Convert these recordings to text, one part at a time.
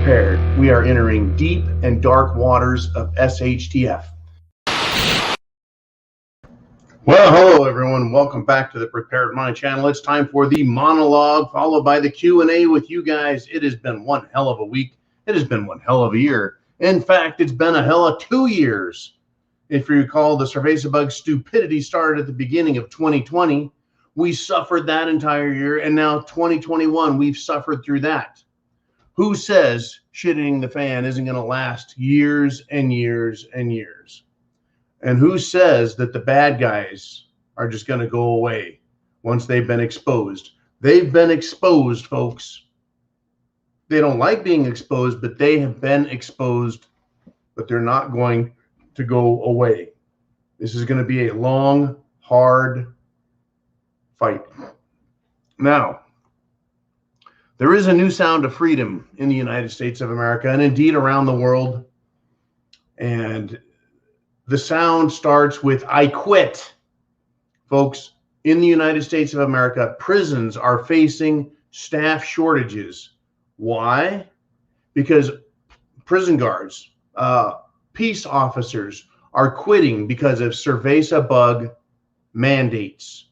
prepared. We are entering deep and dark waters of SHTF. Well, hello everyone. Welcome back to the Prepared Mind channel. It's time for the monologue followed by the Q&A with you guys. It has been one hell of a week. It has been one hell of a year. In fact, it's been a hell of 2 years. If you recall, the cerveza bug stupidity started at the beginning of 2020. We suffered that entire year, and now 2021, we've suffered through that. Who says shitting the fan isn't going to last years and years and years? And who says that the bad guys are just going to go away once they've been exposed? They've been exposed, folks. They don't like being exposed, but they have been exposed, but they're not going to go away. This is going to be a long, hard fight. Now, there is a new sound of freedom in the United States of America and indeed around the world. And the sound starts with "I quit." Folks, in the United States of America, prisons are facing staff shortages. Why? Because prison guards, peace officers are quitting because of cerveza bug mandates.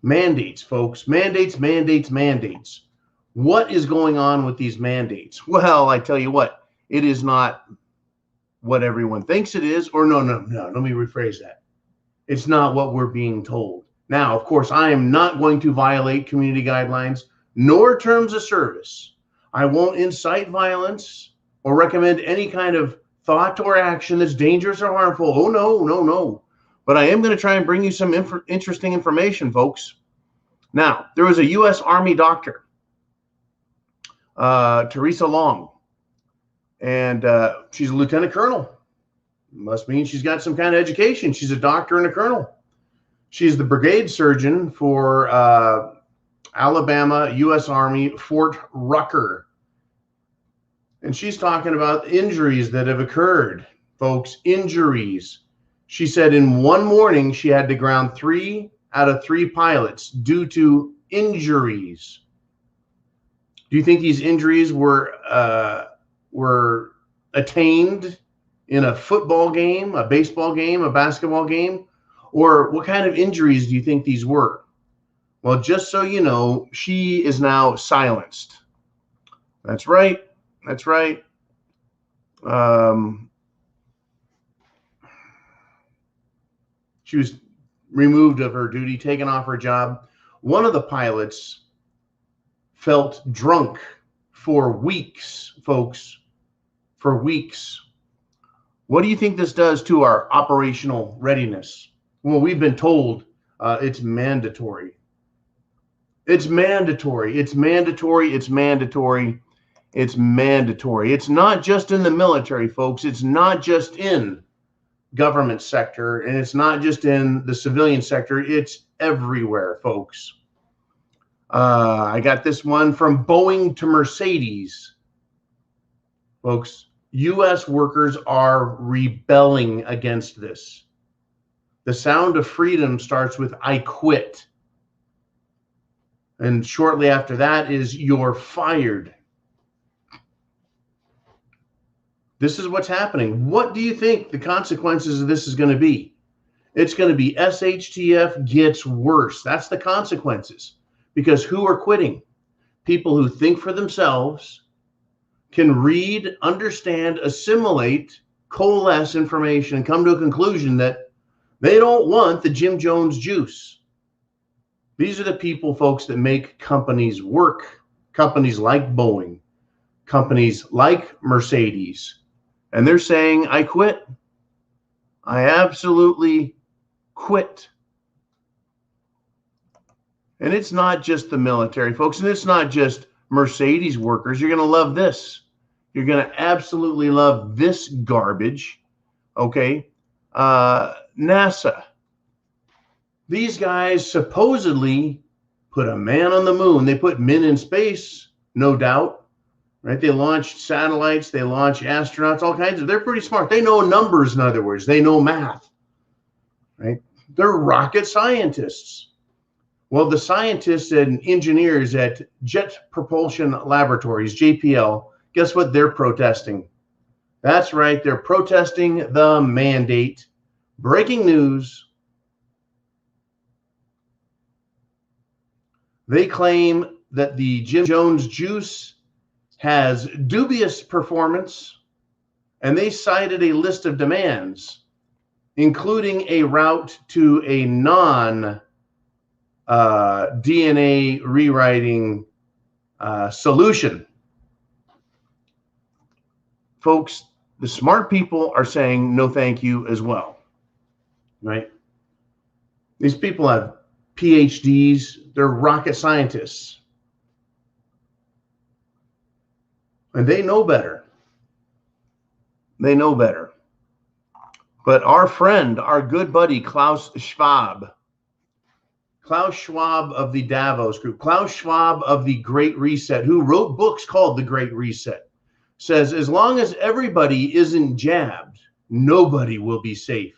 Mandates, folks. Mandates, mandates, mandates. What is going on with these mandates? Well, I tell you what, it is not what everyone thinks it is, or no, let me rephrase that. It's not what we're being told. Now, of course, I am not going to violate community guidelines nor terms of service. I won't incite violence or recommend any kind of thought or action that's dangerous or harmful. Oh, no. But I am going to try and bring you some interesting information, folks. Now, there was a U.S. Army doctor, Teresa Long, and she's a lieutenant colonel. Must mean she's got some kind of education. She's a doctor and a colonel. She's the brigade surgeon for Alabama U.S. Army Fort Rucker. And she's talking about injuries that have occurred, folks, injuries. She said in one morning she had to ground 3 out of 3 pilots due to injuries. Do you think these injuries were attained in a football game, a baseball game, a basketball game? Or what kind of injuries do you think these were? Well, just so you know, she is now silenced. That's right. That's right. She was removed of her duty, taken off her job. One of the pilots felt drunk for weeks, folks, for weeks. What do you think this does to our operational readiness? Well, we've been told it's mandatory. It's mandatory. It's mandatory. It's mandatory. It's mandatory. It's not just in the military, folks. It's not just in government sector, and it's not just in the civilian sector. It's everywhere, folks. I got this one from Boeing to Mercedes. Folks, U.S. workers are rebelling against this. The sound of freedom starts with "I quit." And shortly after that is "you're fired." This is what's happening. What do you think the consequences of this is going to be? It's going to be SHTF gets worse. That's the consequences. Because who are quitting? People who think for themselves, can read, understand, assimilate, coalesce information, and come to a conclusion that they don't want the Jim Jones juice. These are the people, folks, that make companies work. Companies like Boeing, companies like Mercedes. And they're saying, "I quit. I absolutely quit." And it's not just the military, folks, and it's not just Mercedes workers. You're going to love this. You're going to absolutely love this garbage. Okay. NASA. These guys supposedly put a man on the moon. They put men in space, no doubt. Right? They launched satellites. They launched astronauts, all kinds of. They're pretty smart. They know numbers, in other words. They know math. Right? They're rocket scientists. Well, the scientists and engineers at Jet Propulsion Laboratories, JPL, Guess what they're protesting? That's right, they're protesting the mandate. Breaking news. They claim that the Jim Jones juice has dubious performance, and they cited a list of demands, including a route to a non-DNA rewriting solution. Folks, the smart people are saying no thank you as well, right? These people have PhDs, they're rocket scientists, and they know better. They know better. But our friend, our good buddy, Klaus Schwab of the Davos Group, Klaus Schwab of the Great Reset, who wrote books called The Great Reset, says as long as everybody isn't jabbed, nobody will be safe.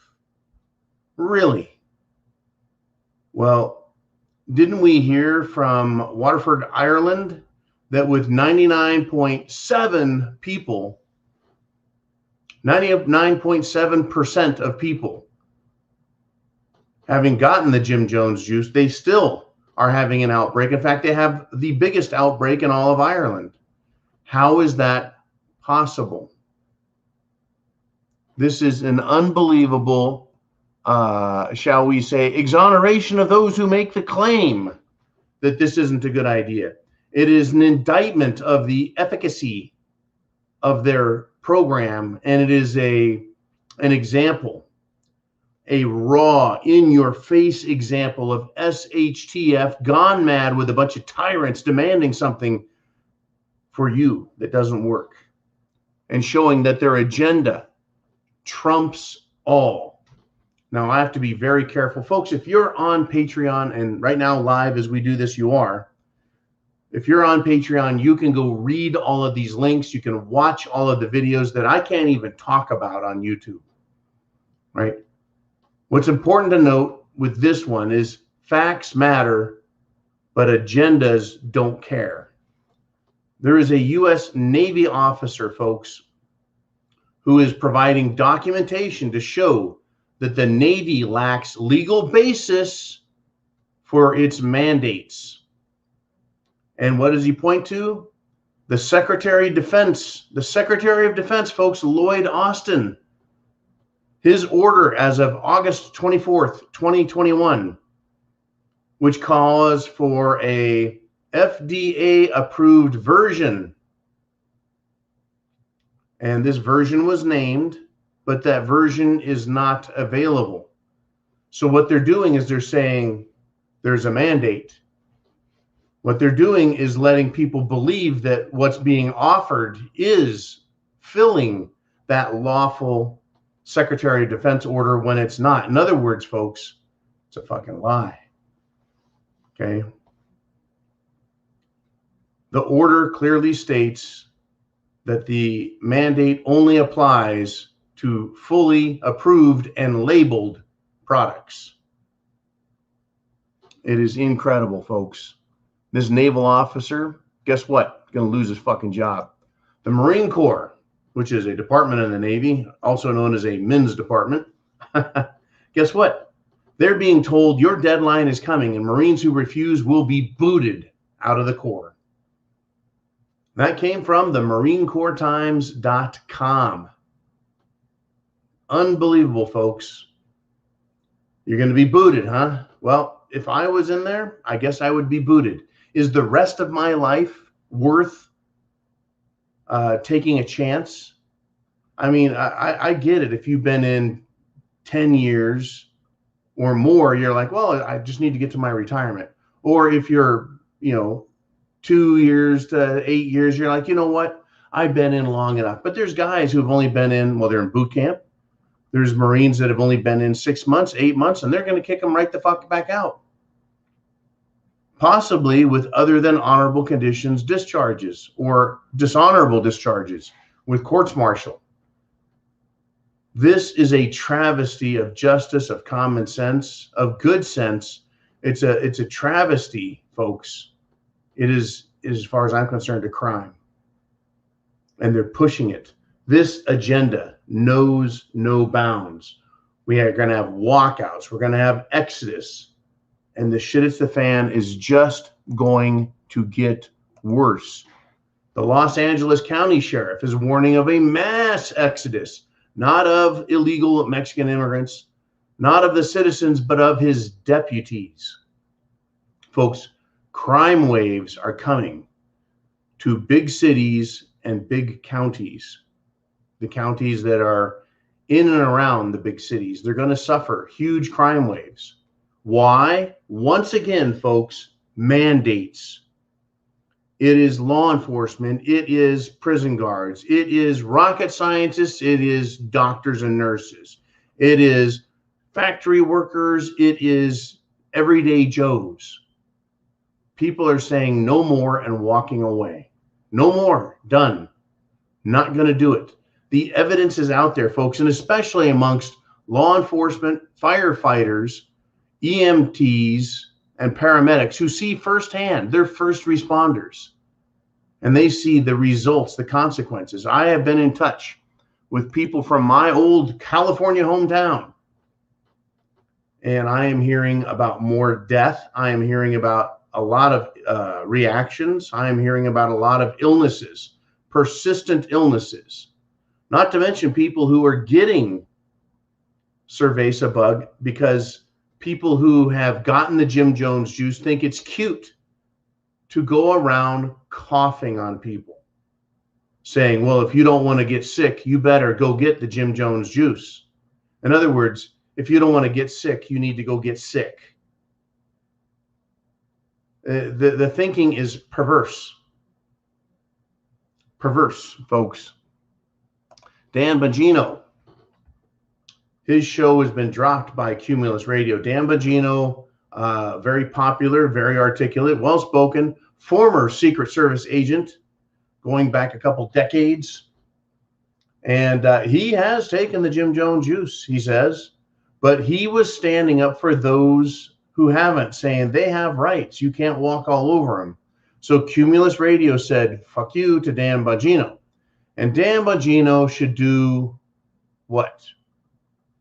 Really? Well, didn't we hear from Waterford, Ireland, that with 99.7 people, 99.7% of people having gotten the Jim Jones juice, they still are having an outbreak. In fact, they have the biggest outbreak in all of Ireland. How is that possible? This is an unbelievable, shall we say, exoneration of those who make the claim that this isn't a good idea. It is an indictment of the efficacy of their program, and it is an example, a raw, in-your-face example of SHTF gone mad with a bunch of tyrants demanding something for you that doesn't work, and showing that their agenda trumps all. Now, I have to be very careful. Folks, if you're on Patreon, and right now live as we do this, you are. If you're on Patreon, you can go read all of these links. You can watch all of the videos that I can't even talk about on YouTube, right? What's important to note with this one is facts matter, but agendas don't care. There is a U.S. Navy officer, folks, who is providing documentation to show that the Navy lacks legal basis for its mandates. And what does he point to? The Secretary of Defense. The Secretary of Defense, folks, Lloyd Austin. His order as of August 24th, 2021, which calls for a FDA-approved version. And this version was named, but that version is not available. So what they're doing is they're saying there's a mandate. What they're doing is letting people believe that what's being offered is filling that lawful Secretary of Defense order when it's not. In other words, folks, it's a fucking lie. Okay? The order clearly states that the mandate only applies to fully approved and labeled products. It is incredible, folks. This naval officer, guess what? Going to lose his fucking job. The Marine Corps, which is a department in the Navy, also known as a men's department, guess what? They're being told your deadline is coming, and Marines who refuse will be booted out of the Corps. That came from the MarineCorpsTimes.com. Unbelievable, folks. You're going to be booted, huh? Well, if I was in there, I guess I would be booted. Is the rest of my life worth taking a chance? I mean, I get it. If you've been in 10 years or more, you're like, well, I just need to get to my retirement. Or if you're, 2 years to 8 years, you're like, you know what? I've been in long enough. But there's guys who've only been in, well, they're in boot camp. There's Marines that have only been in 6 months, 8 months, and they're going to kick them right the fuck back out. Possibly with other than honorable conditions discharges or dishonorable discharges with courts-martial. This is a travesty of justice, of common sense, of good sense. It's a travesty, folks. It is, as far as I'm concerned, a crime. and they're pushing it. This agenda knows no bounds. We are going to have walkouts. We're going to have exodus. And the shit it's the fan is just going to get worse. The Los Angeles County Sheriff is warning of a mass exodus, not of illegal Mexican immigrants, not of the citizens, but of his deputies. Folks, crime waves are coming to big cities and big counties. The counties that are in and around the big cities, they're going to suffer huge crime waves. Why? Once again, folks, mandates. It is law enforcement. It is prison guards. It is rocket scientists. It is doctors and nurses. It is factory workers. It is everyday Joes. People are saying no more and walking away. No more. Done. Not going to do it. The evidence is out there, folks, and especially amongst law enforcement, firefighters, EMTs, and paramedics who see firsthand. They're first responders, and they see the results, the consequences. I have been in touch with people from my old California hometown, and I am hearing about more death. I am hearing about a lot of reactions. I am hearing about a lot of illnesses, persistent illnesses, not to mention people who are getting cerveza bug because people who have gotten the Jim Jones juice think it's cute to go around coughing on people, saying, well, if you don't want to get sick, you better go get the Jim Jones juice. In other words, if you don't want to get sick, you need to go get sick. The thinking is perverse. Perverse, folks. Dan Bongino, his show has been dropped by Cumulus Radio. Dan Bongino, very popular, very articulate, well-spoken, former Secret Service agent, going back a couple decades. And he has taken the Jim Jones juice, he says, but he was standing up for those who haven't, saying they have rights. You can't walk all over them. So Cumulus Radio said, fuck you to Dan Bongino. And Dan Bongino should do what?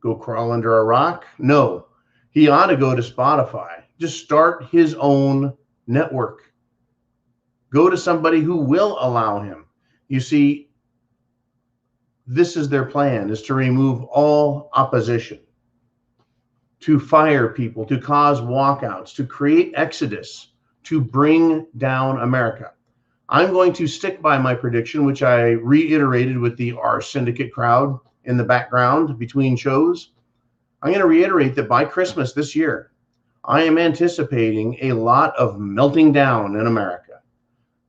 Go crawl under a rock? No. He ought to go to Spotify. Just start his own network. Go to somebody who will allow him. You see, this is their plan, is to remove all opposition, to fire people, to cause walkouts, to create exodus, to bring down America. I'm going to stick by my prediction, which I reiterated with the R Syndicate crowd in the background between shows. I'm going to reiterate that by Christmas this year, I am anticipating a lot of melting down in America.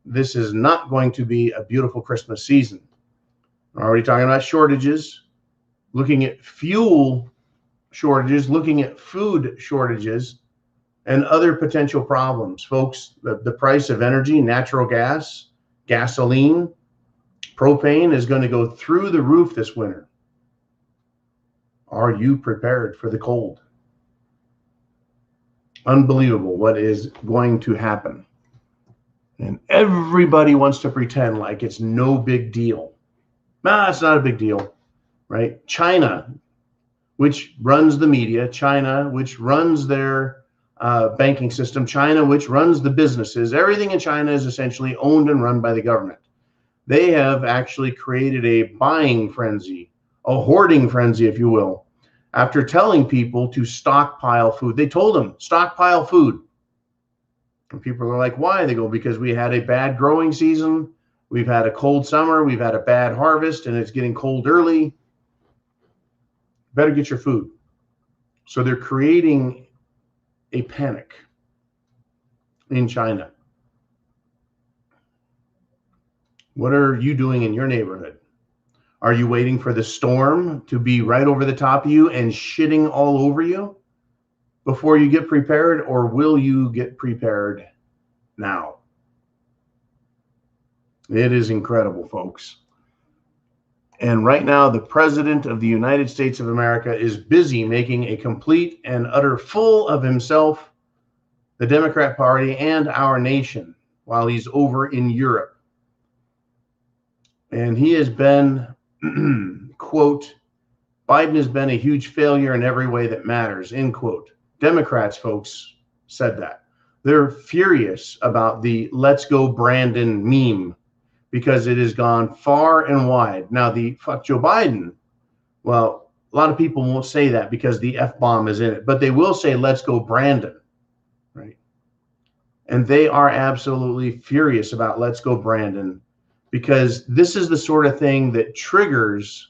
This is not going to be a beautiful Christmas season. We're already talking about shortages, looking at fuel shortages, looking at food shortages, and other potential problems. Folks, the price of energy, natural gas, gasoline, propane is going to go through the roof this winter. Are you prepared for the cold? Unbelievable what is going to happen. And everybody wants to pretend like it's no big deal. Nah, it's not a big deal, right? China, which runs the media, China, which runs their banking system, China, which runs the businesses. Everything in China is essentially owned and run by the government. They have actually created a buying frenzy, a hoarding frenzy, if you will, after telling people to stockpile food. They told them, stockpile food. And people are like, why? They go, because we had a bad growing season. We've had a cold summer. We've had a bad harvest, and it's getting cold early. Better get your food. So they're creating a panic in China. What are you doing in your neighborhood? Are you waiting for the storm to be right over the top of you and shitting all over you before you get prepared, or will you get prepared now? It is incredible, folks. And right now, the President of the United States of America is busy making a complete and utter fool of himself, the Democrat Party, and our nation while he's over in Europe. And he has been, quote, Biden has been a huge failure in every way that matters, end quote. Democrats, folks, said that. They're furious about the "Let's Go Brandon" meme because it has gone far and wide. Now, the "fuck Joe Biden," well, a lot of people won't say that because the F-bomb is in it, but they will say "Let's Go Brandon," right? And they are absolutely furious about "Let's Go Brandon" because this is the sort of thing that triggers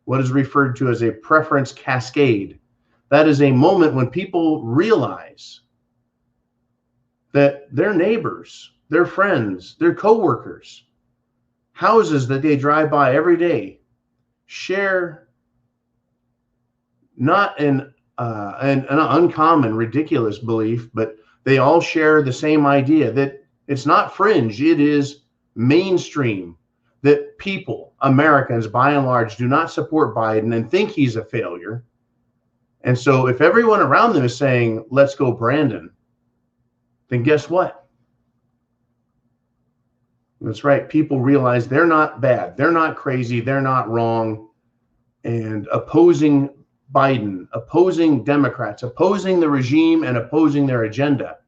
what is referred to as a preference cascade. That is a moment when people realize that their neighbors, their friends, their coworkers, houses that they drive by every day share not an uncommon, ridiculous belief, but they all share the same idea that it's not fringe, it is mainstream, that people, Americans by and large, do not support Biden and think he's a failure. And so if everyone around them is saying, "Let's go Brandon," then guess what? That's right. People realize they're not bad. They're not crazy. They're not wrong. And opposing Biden, opposing Democrats, opposing the regime, and opposing their agenda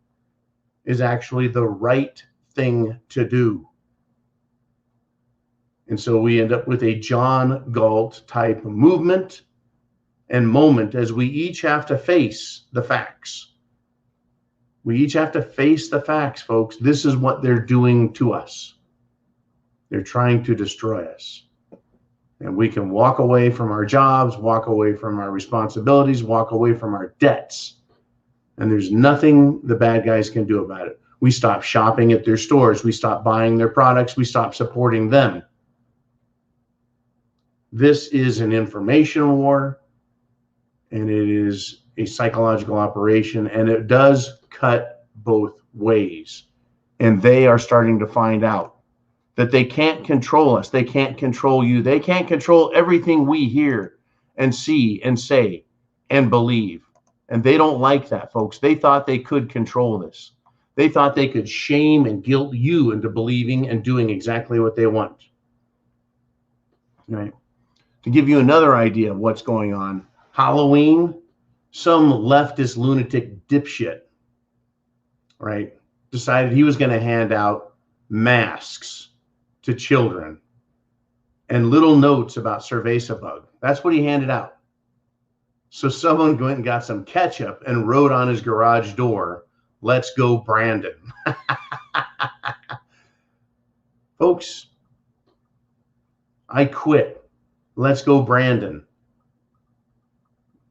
is actually the right thing to do. And so we end up with a John Galt type movement and moment as we each have to face the facts. We each have to face the facts, folks. This is what they're doing to us. They're trying to destroy us. And we can walk away from our jobs, walk away from our responsibilities, walk away from our debts. And there's nothing the bad guys can do about it. We stop shopping at their stores. We stop buying their products. We stop supporting them. This is an information war, and it is a psychological operation, and it does cut both ways. And they are starting to find out that they can't control us. They can't control you. They can't control everything we hear and see and say and believe. And they don't like that, folks. They thought they could control this. They thought they could shame and guilt you into believing and doing exactly what they want. Right? To give you another idea of what's going on, Halloween, some leftist lunatic dipshit, right, decided he was going to hand out masks to children and little notes about cerveza bug. That's what he handed out. So someone went and got some ketchup and wrote on his garage door, "Let's go Brandon." Folks, I quit. Let's go Brandon.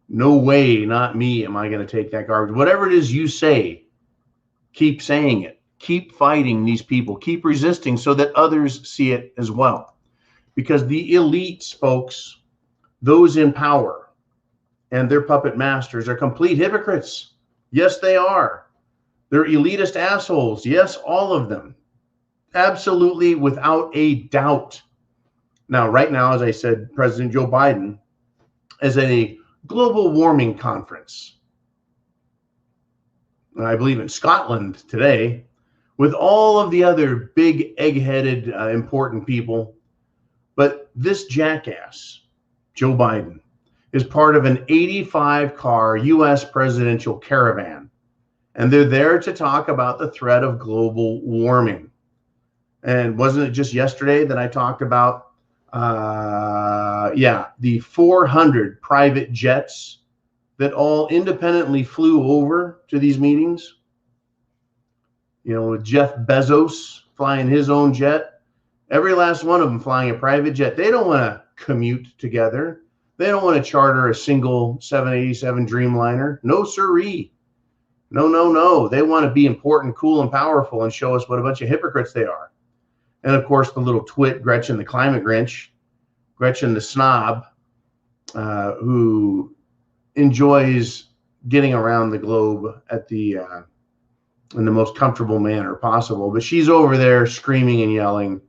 No way, not me, am I going to take that garbage. Whatever it is you say, keep saying it. Keep fighting these people. Keep resisting so that others see it as well. Because the elites, folks, those in power and their puppet masters are complete hypocrites. Yes, they are. They're elitist assholes. Yes, all of them. Absolutely, without a doubt. Now, right now, as I said, President Joe Biden is at a global warming conference, I believe in Scotland today, with all of the other big egg-headed important people. But this jackass, Joe Biden, is part of an 85-car U.S. presidential caravan. And they're there to talk about the threat of global warming. And wasn't it just yesterday that I talked about the 400 private jets that all independently flew over to these meetings? You know, with Jeff Bezos flying his own jet, every last one of them flying a private jet. They don't want to commute together. They don't want to charter a single 787 Dreamliner. No siree. No, no, no. They want to be important, cool, and powerful and show us what a bunch of hypocrites they are. And of course, the little twit, Gretchen the Climate Grinch, Gretchen the Snob, who enjoys getting around the globe at the in the most comfortable manner possible. But she's over there screaming and yelling.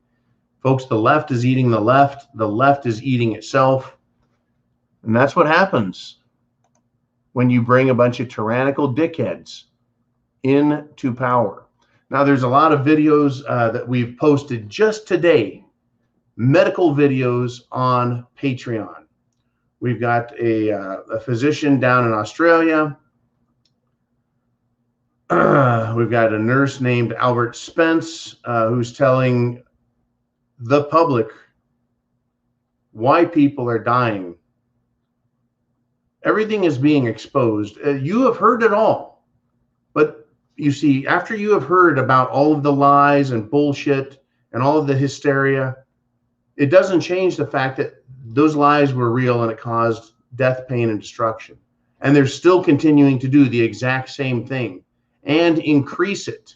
Folks, the left is eating the left. The left is eating itself. And that's what happens when you bring a bunch of tyrannical dickheads into power. Now, there's a lot of videos that we've posted just today medical videos on Patreon. We've got a physician down in Australia. We've got a nurse named Albert Spence who's telling the public why people are dying. Everything is being exposed. You have heard it all. But you see, after you have heard about all of the lies and bullshit and all of the hysteria, it doesn't change the fact that those lies were real and it caused death, pain, and destruction. And they're still continuing to do the exact same thing and increase it.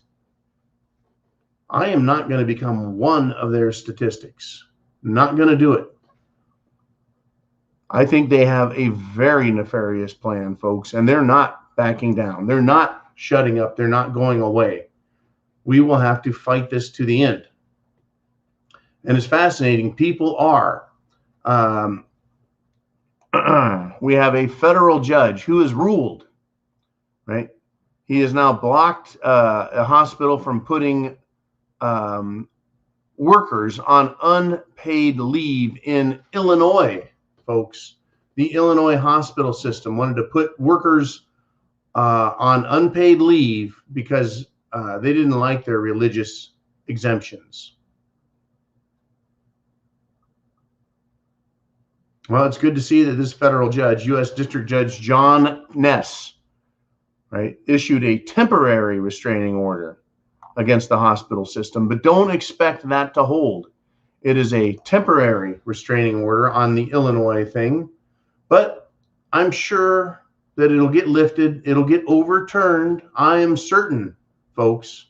I am not going to become one of their statistics. I'm not going to do it. I think they have a very nefarious plan, folks, and they're not backing down. They're not shutting up. They're not going away. We will have to fight this to the end. And it's fascinating. People are. We have a federal judge who has ruled, right? He has now blocked a hospital from putting workers on unpaid leave in Illinois, folks. The Illinois hospital system wanted to put workers on unpaid leave because they didn't like their religious exemptions. Well, it's good to see that this federal judge, U.S. District Judge John Ness, right, issued a temporary restraining order against the hospital system, but don't expect that to hold. It is a temporary restraining order on the Illinois thing, but I'm sure that it'll get lifted. It'll get overturned. I am certain, folks,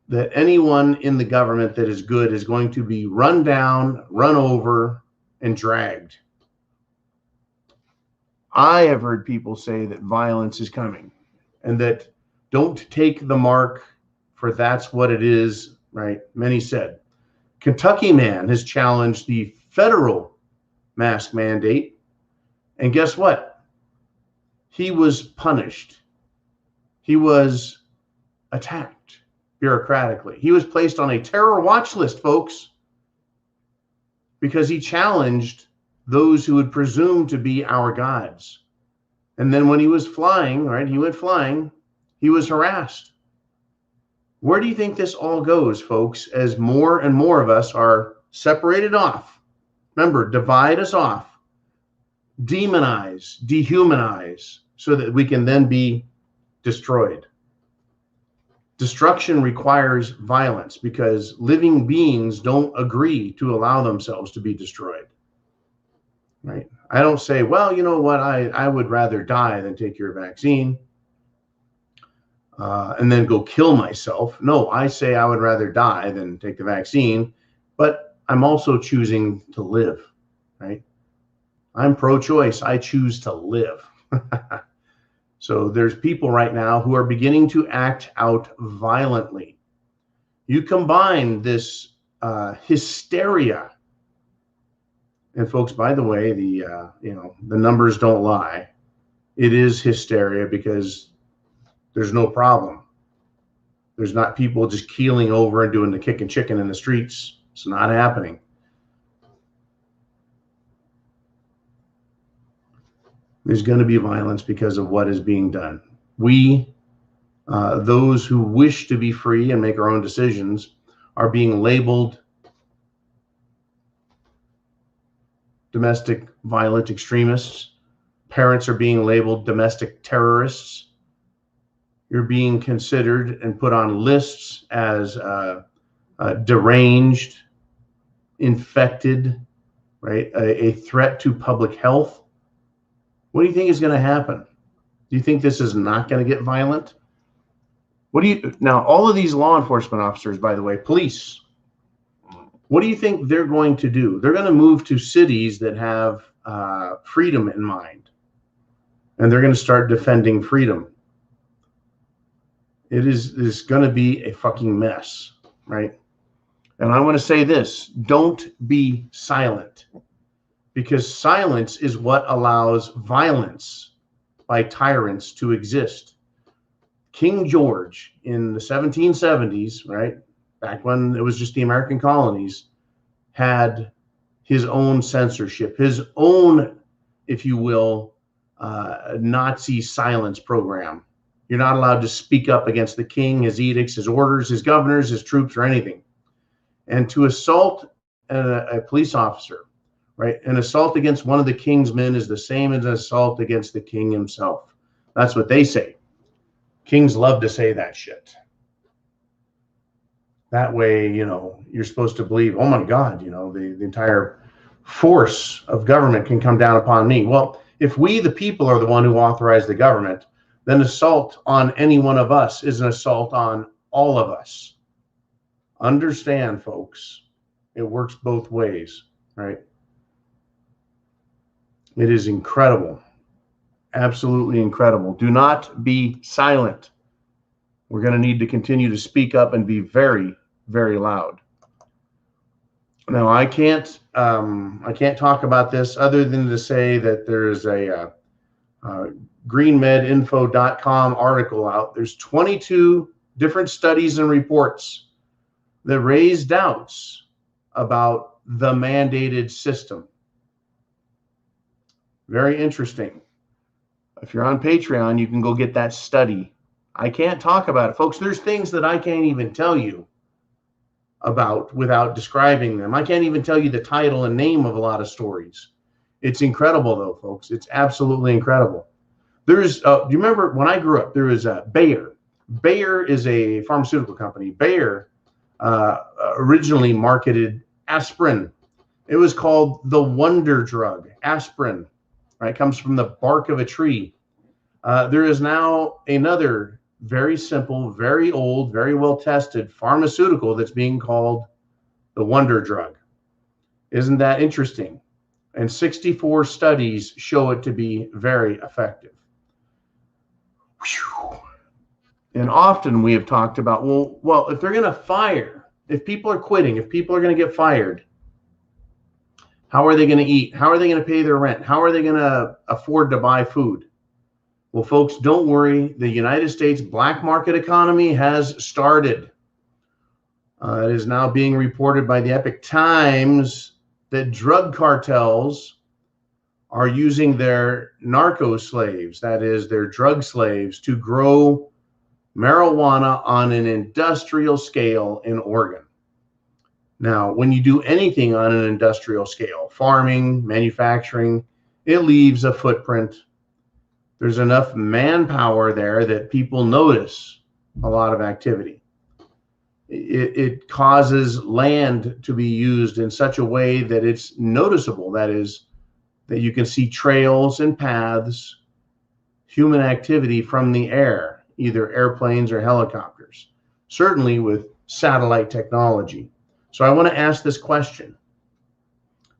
that anyone in the government that is good is going to be run down, run over, and dragged. I have heard people say that violence is coming and that don't take the mark, for that's what it is, right? Many said. Kentucky man has challenged the federal mask mandate, and guess what? He was punished. He was attacked bureaucratically. He was placed on a terror watch list, folks, because he challenged those who would presume to be our gods. And then when he was flying, right, he went flying, he was harassed. Where do you think this all goes, folks, as more and more of us are separated off? Remember, divide us off, demonize, dehumanize, so that we can then be destroyed. Destruction requires violence because living beings don't agree to allow themselves to be destroyed, right? I don't say, well, you know what, I would rather die than take your vaccine and then go kill myself. No, I say I would rather die than take the vaccine, but I'm also choosing to live, right? I'm pro-choice. I choose to live. So there's people right now who are beginning to act out violently. You combine this hysteria, and folks, by the way, the numbers don't lie. It is hysteria because there's no problem. There's not people just keeling over and doing the kicking chicken in the streets. It's not happening. There's going to be violence because of what is being done. We, those who wish to be free and make our own decisions, are being labeled domestic violent extremists. Parents are being labeled domestic terrorists. You're being considered and put on lists as deranged, infected, right? A threat to public health. What do you think is going to happen? Do you think this is not going to get violent? Now, all of these law enforcement officers, by the way, police, what do you think they're going to do? They're going to move to cities that have freedom in mind, and they're going to start defending freedom. It is going to be a fucking mess, right? And I want to say this, don't be silent, because silence is what allows violence by tyrants to exist. King George in the 1770s, right, back when it was just the American colonies, had his own censorship, his own, if you will, Nazi silence program. You're not allowed to speak up against the king, his edicts, his orders, his governors, his troops, or anything. And to assault a police officer, right? An assault against one of the king's men is the same as an assault against the king himself. That's what they say. Kings love to say that shit. That way, you're supposed to believe, oh my God, the entire force of government can come down upon me. Well, if we, the people, are the one who authorize the government, then assault on any one of us is an assault on all of us. Understand, folks, it works both ways, right? It is incredible. Absolutely incredible. Do not be silent. We're going to need to continue to speak up and be very, very loud. Now, I can't talk about this other than to say that there's a greenmedinfo.com article out. There's 22 different studies and reports that raise doubts about the mandated system. Very interesting. If you're on Patreon, you can go get that study. I can't talk about it, folks. There's things that I can't even tell you about without describing them. I can't even tell you the title and name of a lot of stories. It's incredible, though, folks. It's absolutely incredible. There's, do you remember when I grew up, there was Bayer. Bayer is a pharmaceutical company. Bayer originally marketed aspirin. It was called the wonder drug, aspirin. Right, comes from the bark of a tree. There is now another very simple, very old, very well-tested pharmaceutical that's being called the wonder drug. Isn't that interesting? And 64 studies show it to be very effective. Whew. And often we have talked about, well, if they're going to fire, if people are quitting, if people are going to get fired, how are they going to eat? How are they going to pay their rent? How are they going to afford to buy food? Well, folks, don't worry. The United States black market economy has started. It is now being reported by the Epic Times that drug cartels are using their narco slaves, that is, their drug slaves, to grow marijuana on an industrial scale in Oregon. Now, when you do anything on an industrial scale, farming, manufacturing, it leaves a footprint. There's enough manpower there that people notice a lot of activity. It causes land to be used in such a way that it's noticeable. That is, that you can see trails and paths, human activity from the air, either airplanes or helicopters, certainly with satellite technology. So I want to ask this question.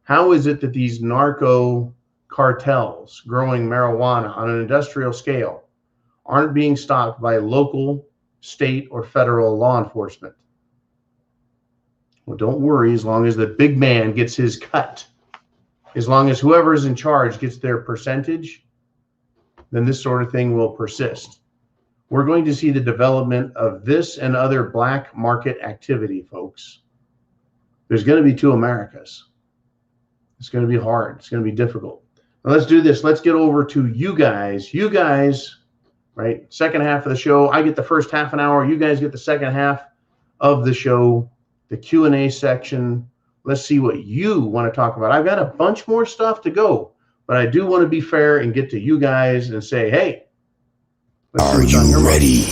How is it that these narco cartels growing marijuana on an industrial scale aren't being stopped by local, state, or federal law enforcement? Well, don't worry, as long as the big man gets his cut, as long as whoever is in charge gets their percentage, then this sort of thing will persist. We're going to see the development of this and other black market activity, folks. There's going to be two Americas. It's going to be hard. It's going to be difficult. Now let's do this. Let's get over to you guys. You guys, right? Second half of the show. I get the first half an hour. You guys get the second half of the show, the Q&A section. Let's see what you want to talk about. I've got a bunch more stuff to go, but I do want to be fair and get to you guys and say, hey, are you ready?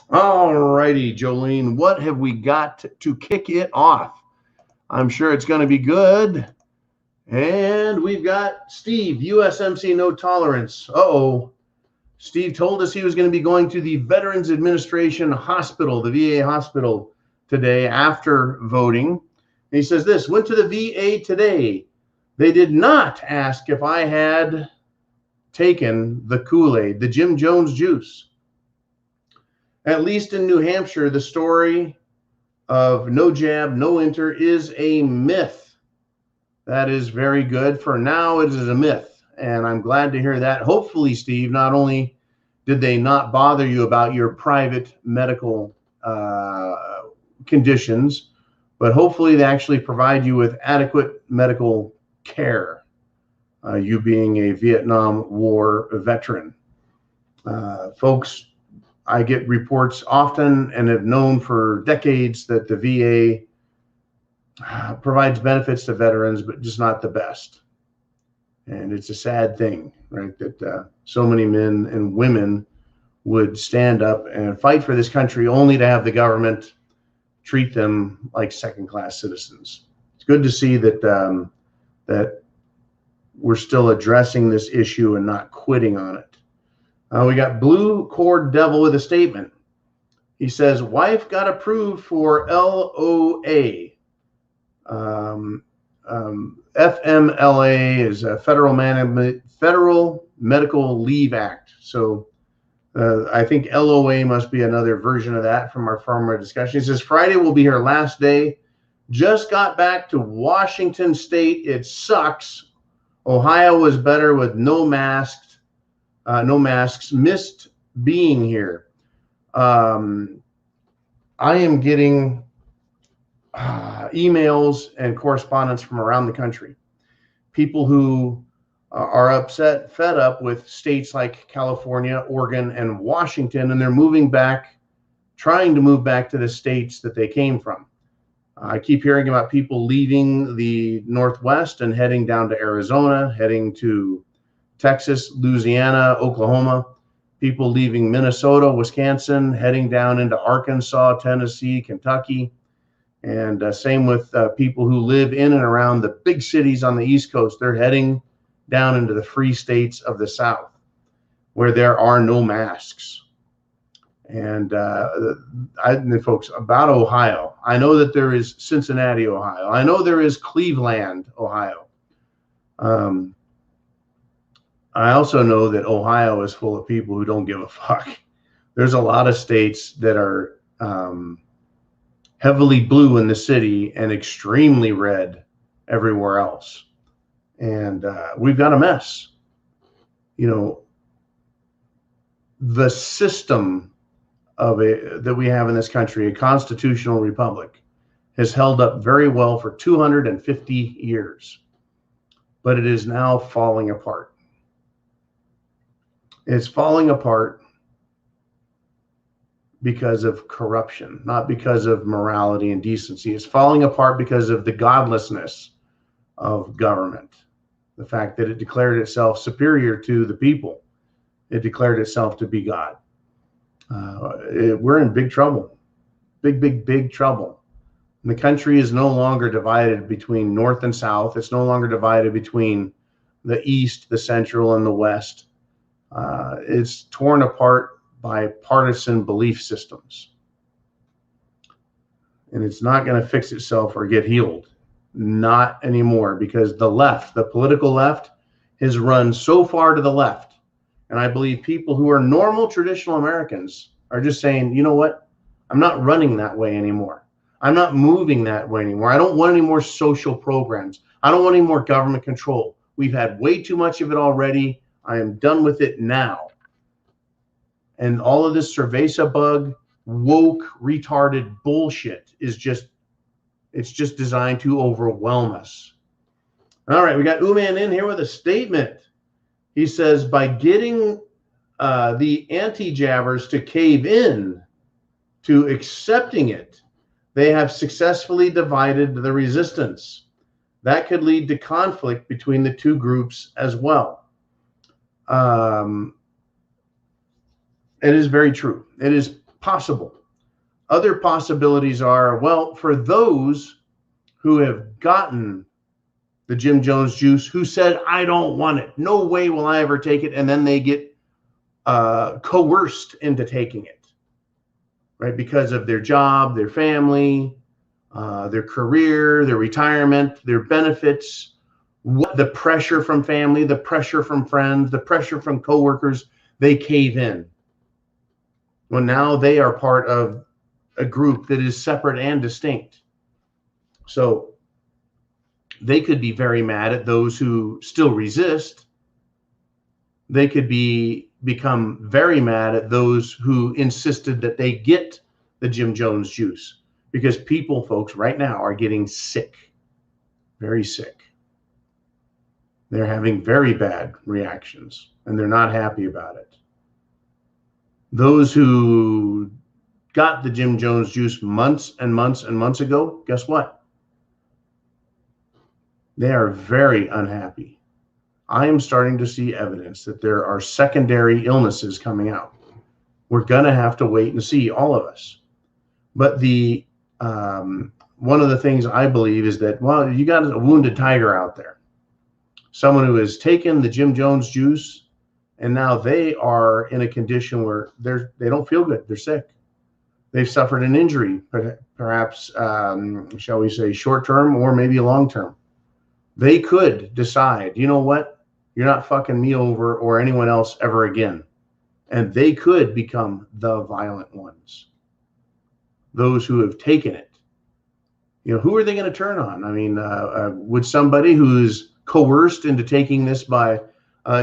All righty, Jolene, what have we got to kick it off? I'm sure it's going to be good. And we've got Steve, USMC No Tolerance. Uh-oh. Steve told us he was going to be going to the Veterans Administration Hospital, the VA hospital, today after voting. And he says this, went to the VA today. They did not ask if I had taken the Kool-Aid, the Jim Jones juice. At least in New Hampshire, the story of no jab, no enter is a myth. That is very good. For now, it is a myth, and I'm glad to hear that. Hopefully, Steve, not only did they not bother you about your private medical conditions, but hopefully they actually provide you with adequate medical care, you being a Vietnam War veteran. Folks, I get reports often and have known for decades that the VA provides benefits to veterans, but just not the best. And it's a sad thing, right, that so many men and women would stand up and fight for this country only to have the government treat them like second-class citizens. It's good to see that that we're still addressing this issue and not quitting on it. We got Blue Cord Devil with a statement. He says, wife got approved for LOA. FMLA is a Federal Medical Leave Act. So I think LOA must be another version of that from our former discussion. He says, Friday will be her last day. Just got back to Washington State. It sucks. Ohio was better with no masks. Missed being here. I am getting emails and correspondence from around the country. People who are upset, fed up with states like California, Oregon, and Washington, and they're moving back, trying to move back to the states that they came from. I keep hearing about people leaving the Northwest and heading down to Arizona, heading to Texas, Louisiana, Oklahoma, people leaving Minnesota, Wisconsin, heading down into Arkansas, Tennessee, Kentucky, and same with people who live in and around the big cities on the East Coast. They're heading down into the free states of the South, where there are no masks. And folks, about Ohio, I know that there is Cincinnati, Ohio. I know there is Cleveland, Ohio. I also know that Ohio is full of people who don't give a fuck. There's a lot of states that are heavily blue in the city and extremely red everywhere else. And we've got a mess. You know, the system that we have in this country, a constitutional republic, has held up very well for 250 years, but it is now falling apart. It's falling apart because of corruption, not because of morality and decency. It's falling apart because of the godlessness of government, the fact that it declared itself superior to the people. It declared itself to be God. We're in big trouble, big trouble. And the country is no longer divided between North and South. It's no longer divided between the East, the Central, and the West. It's torn apart by partisan belief systems. And it's not going to fix itself or get healed. Not anymore, because the left, the political left, has run so far to the left. And I believe people who are normal, traditional Americans are just saying, you know what? I'm not running that way anymore. I'm not moving that way anymore. I don't want any more social programs. I don't want any more government control. We've had way too much of it already. I am done with it now. And all of this cerveza bug, woke, retarded bullshit is just, it's just designed to overwhelm us. All right, we got Uman in here with a statement. He says, by getting the anti-jabbers to cave in to accepting it, they have successfully divided the resistance. That could lead to conflict between the two groups as well. It is very true. It is possible. Other possibilities are, well, for those who have gotten the Jim Jones juice, who said, I don't want it, no way will I ever take it, and then they get coerced into taking it, right? Because of their job, their family, their career, their retirement, their benefits, the pressure from family, the pressure from friends, the pressure from coworkers, they cave in. Well, now they are part of a group that is separate and distinct. So they could be very mad at those who still resist. They could become very mad at those who insisted that they get the Jim Jones juice, because people, folks, right now are getting sick, very sick. They're having very bad reactions, and they're not happy about it. Those who got the Jim Jones juice months and months and months ago, guess what? They are very unhappy. I am starting to see evidence that there are secondary illnesses coming out. We're going to have to wait and see, all of us. But one of the things I believe is that, well, you got a wounded tiger out there. Someone who has taken the Jim Jones juice, and now they are in a condition where they don't feel good. They're sick. They've suffered an injury, perhaps, shall we say, short-term or maybe long-term. They could decide, you know what? You're not fucking me over or anyone else ever again. And they could become the violent ones. Those who have taken it. You know, who are they going to turn on? I mean, would somebody who's coerced into taking this by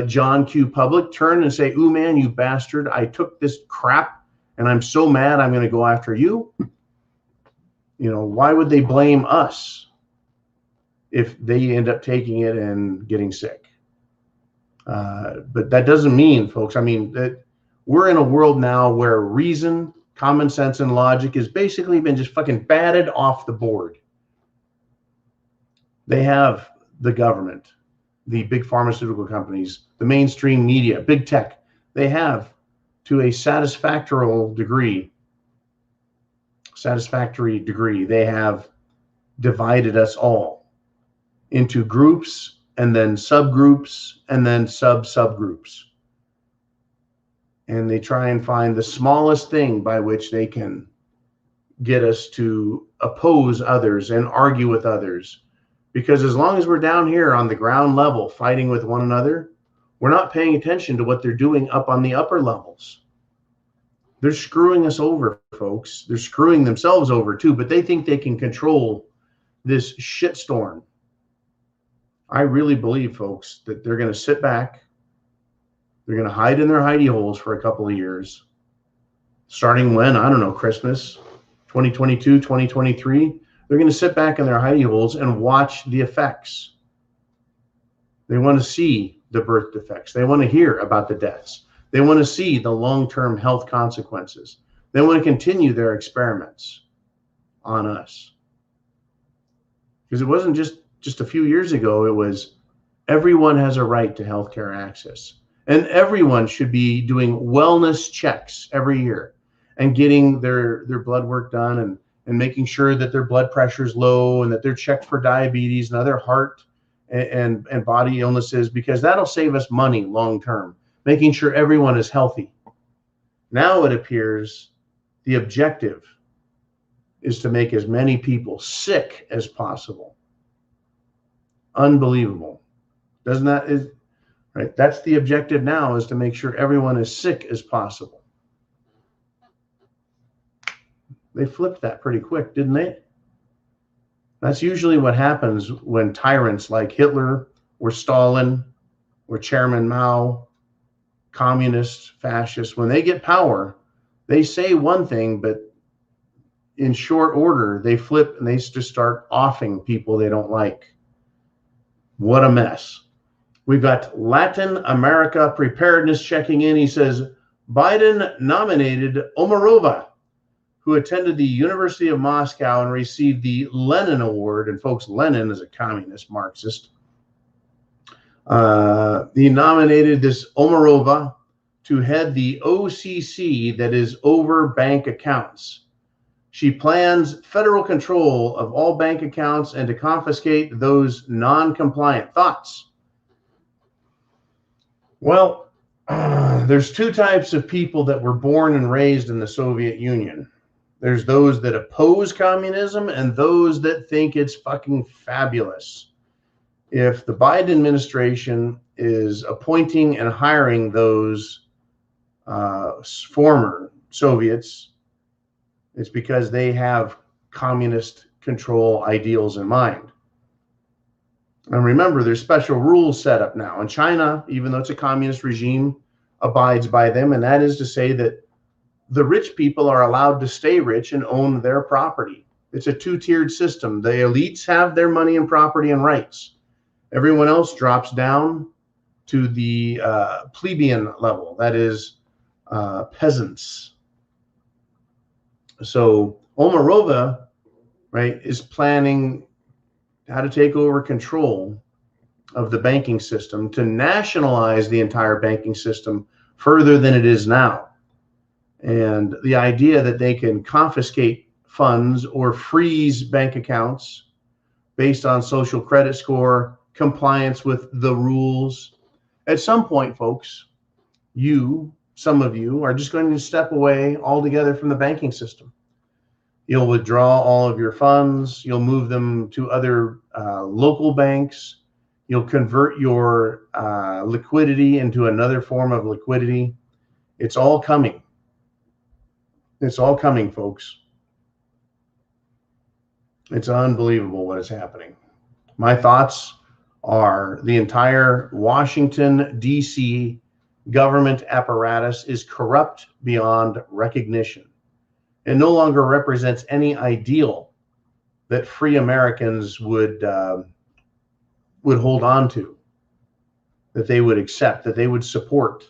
John Q. Public turn and say, ooh, man, you bastard, I took this crap and I'm so mad I'm going to go after you? You know, why would they blame us if they end up taking it and getting sick? But that doesn't mean, folks, I mean, that we're in a world now where reason, common sense, and logic has basically been just fucking batted off the board. They have the government, the big pharmaceutical companies, the mainstream media, big tech. They have, to a satisfactory degree, they have divided us all into groups and then subgroups and then subgroups. And they try and find the smallest thing by which they can get us to oppose others and argue with others. Because as long as we're down here on the ground level fighting with one another, we're not paying attention to what they're doing up on the upper levels. They're screwing us over, folks. They're screwing themselves over too, but they think they can control this shitstorm. I really believe, folks, that they're going to sit back. They're going to hide in their hidey holes for a couple of years. Starting when? I don't know, Christmas, 2022, 2023. They're going to sit back in their hidey holes and watch the effects. They want to see the birth defects. They want to hear about the deaths. They want to see the long-term health consequences. They want to continue their experiments on us. Because it wasn't just a few years ago, it was everyone has a right to healthcare access. And everyone should be doing wellness checks every year and getting their blood work done and making sure that their blood pressure is low and that they're checked for diabetes and other heart and body illnesses, because that'll save us money long term, making sure everyone is healthy. Now it appears the objective is to make as many people sick as possible. Unbelievable. Doesn't that is right? That's the objective now, is to make sure everyone is sick as possible. They flipped that pretty quick, didn't they? That's usually what happens when tyrants like Hitler or Stalin or Chairman Mao, communists, fascists, when they get power, they say one thing, but in short order, they flip and they just start offing people they don't like. What a mess. We've got Latin America Preparedness checking in. He says, Biden nominated Omarova, who attended the University of Moscow and received the Lenin Award. And folks, Lenin is a communist Marxist. He nominated this Omarova to head the OCC that is over bank accounts. She plans federal control of all bank accounts and to confiscate those non-compliant. Thoughts? Well, there's two types of people that were born and raised in the Soviet Union. There's those that oppose communism and those that think it's fucking fabulous. If the Biden administration is appointing and hiring those former Soviets, it's because they have communist control ideals in mind. And remember, there's special rules set up now. And China, even though it's a communist regime, abides by them. And that is to say that the rich people are allowed to stay rich and own their property. It's a two-tiered system. The elites have their money and property and rights. Everyone else drops down to the plebeian level, that is peasants. So Omarova, right, is planning how to take over control of the banking system, to nationalize the entire banking system further than it is now. And the idea that they can confiscate funds or freeze bank accounts based on social credit score, compliance with the rules. At some point, folks, some of you are just going to step away altogether from the banking system. You'll withdraw all of your funds. You'll move them to other local banks. You'll convert your liquidity into another form of liquidity. It's all coming. It's all coming, folks. It's unbelievable what is happening. My thoughts are the entire Washington, D.C. government apparatus is corrupt beyond recognition. It no longer represents any ideal that free Americans would hold on to, that they would accept, that they would support.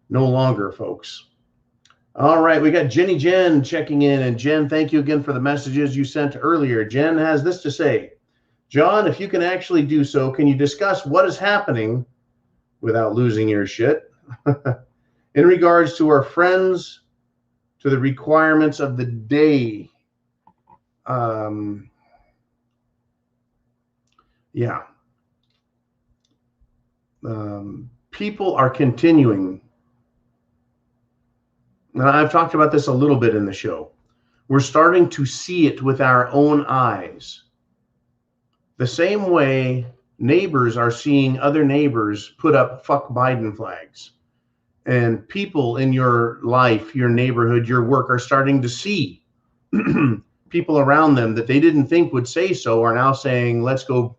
No longer, folks. All right, we got Jenny Jen checking in. And Jen, thank you again for the messages you sent earlier. Jen has this to say. John, if you can actually do so, can you discuss what is happening without losing your shit in regards to our friends, to the requirements of the day? People are continuing. And I've talked about this a little bit in the show. We're starting to see it with our own eyes. The same way neighbors are seeing other neighbors put up fuck Biden flags. And people in your life, your neighborhood, your work are starting to see people around them that they didn't think would say so are now saying, let's go